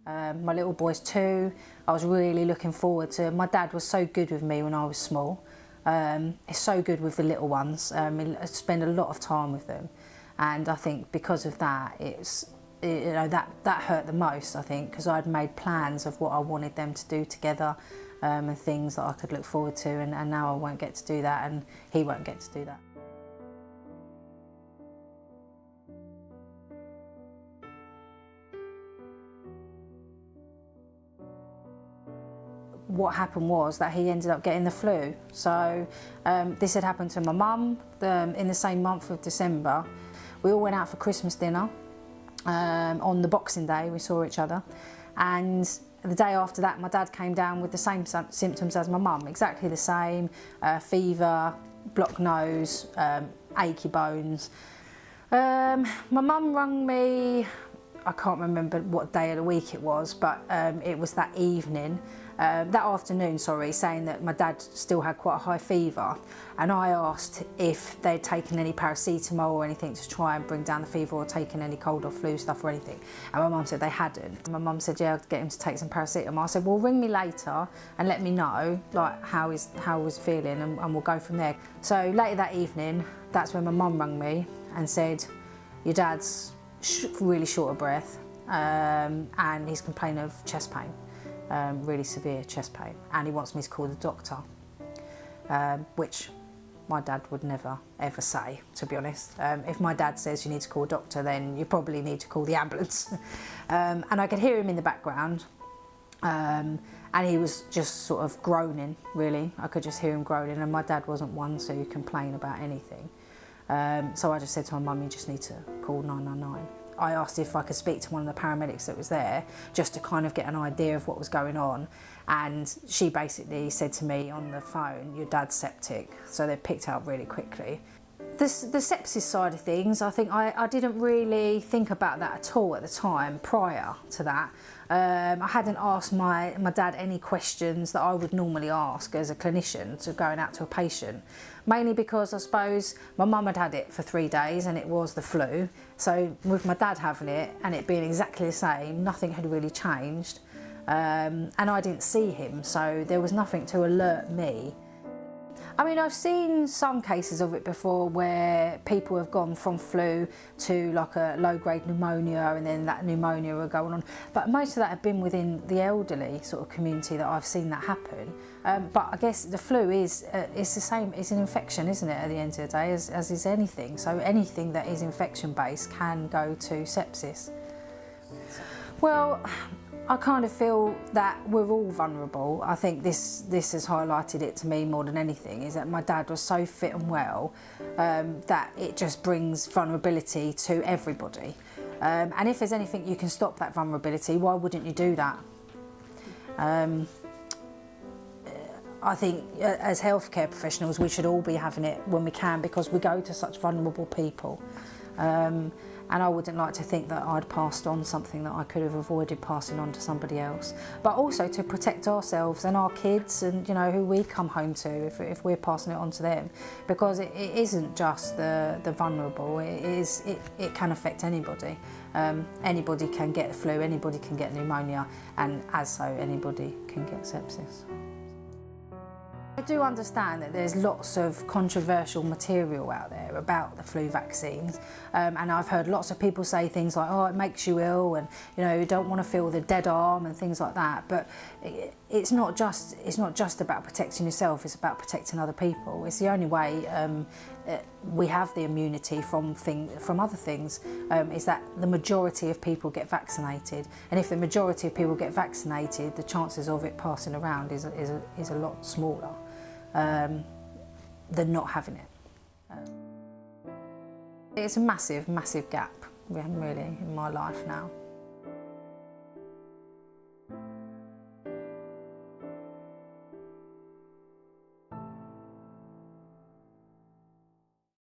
My little boy's 2. I was really looking forward to. My dad was so good with me when I was small. He's so good with the little ones. I spend a lot of time with them, and I think because of that, that hurt the most. I think because I'd made plans of what I wanted them to do together, and things that I could look forward to, and now I won't get to do that, and he won't get to do that. What happened was that he ended up getting the flu. So this had happened to my mum in the same month of December. We all went out for Christmas dinner. On the Boxing Day we saw each other, and the day after that my dad came down with the same symptoms as my mum, exactly the same, fever, blocked nose, achy bones. My mum rang me, I can't remember what day of the week it was, but it was that evening, that afternoon, sorry, saying that my dad still had quite a high fever, and I asked if they'd taken any paracetamol or anything to try and bring down the fever, or taken any cold or flu stuff or anything, and my mum said they hadn't. My mum said, yeah, I'd get him to take some paracetamol. I said, well, ring me later and let me know like how he was feeling, and we'll go from there. So later that evening, that's when my mum rang me and said, your dad's really short of breath, and he's complaining of chest pain, really severe chest pain, and he wants me to call the doctor, which my dad would never ever say, to be honest. If my dad says you need to call a doctor, then you probably need to call the ambulance. And I could hear him in the background, and he was just sort of groaning, really. I could just hear him groaning, and my dad wasn't one to complain about anything. So I just said to my mum, you just need to call 999. I asked if I could speak to one of the paramedics that was there, just to kind of get an idea of what was going on, and she basically said to me on the phone, your dad's septic, so they picked it up really quickly. The sepsis side of things, I think I didn't really think about that at all at the time prior to that. I hadn't asked my dad any questions that I would normally ask as a clinician to going out to a patient, mainly because I suppose my mum had had it for 3 days and it was the flu, so with my dad having it and it being exactly the same, nothing had really changed, and I didn't see him, so there was nothing to alert me. I mean, I've seen some cases of it before where people have gone from flu to like a low-grade pneumonia, and then that pneumonia will go on. But most of that have been within the elderly sort of community that I've seen that happen. But I guess the flu is it's the same, it's an infection, isn't it, at the end of the day, as is anything. So anything that is infection-based can go to sepsis. Well, I kind of feel that we're all vulnerable. I think this has highlighted it to me more than anything, is that my dad was so fit and well that it just brings vulnerability to everybody. And if there's anything you can stop that vulnerability, why wouldn't you do that? I think as healthcare professionals we should all be having it when we can, because we go to such vulnerable people. And I wouldn't like to think that I'd passed on something that I could have avoided passing on to somebody else. But also to protect ourselves and our kids, and you know, who we come home to if we're passing it on to them, because it isn't just the vulnerable. It can affect anybody. Anybody can get the flu, anybody can get pneumonia, and as so anybody can get sepsis. I do understand that there's lots of controversial material out there about the flu vaccines, and I've heard lots of people say things like, oh, it makes you ill, and you know, you don't want to feel the dead arm and things like that. But it's not just about protecting yourself, it's about protecting other people. It's the only way we have the immunity from other things, is that the majority of people get vaccinated, and if the majority of people get vaccinated, the chances of it passing around is a lot smaller than not having it. It's a massive, massive gap, really, in my life now.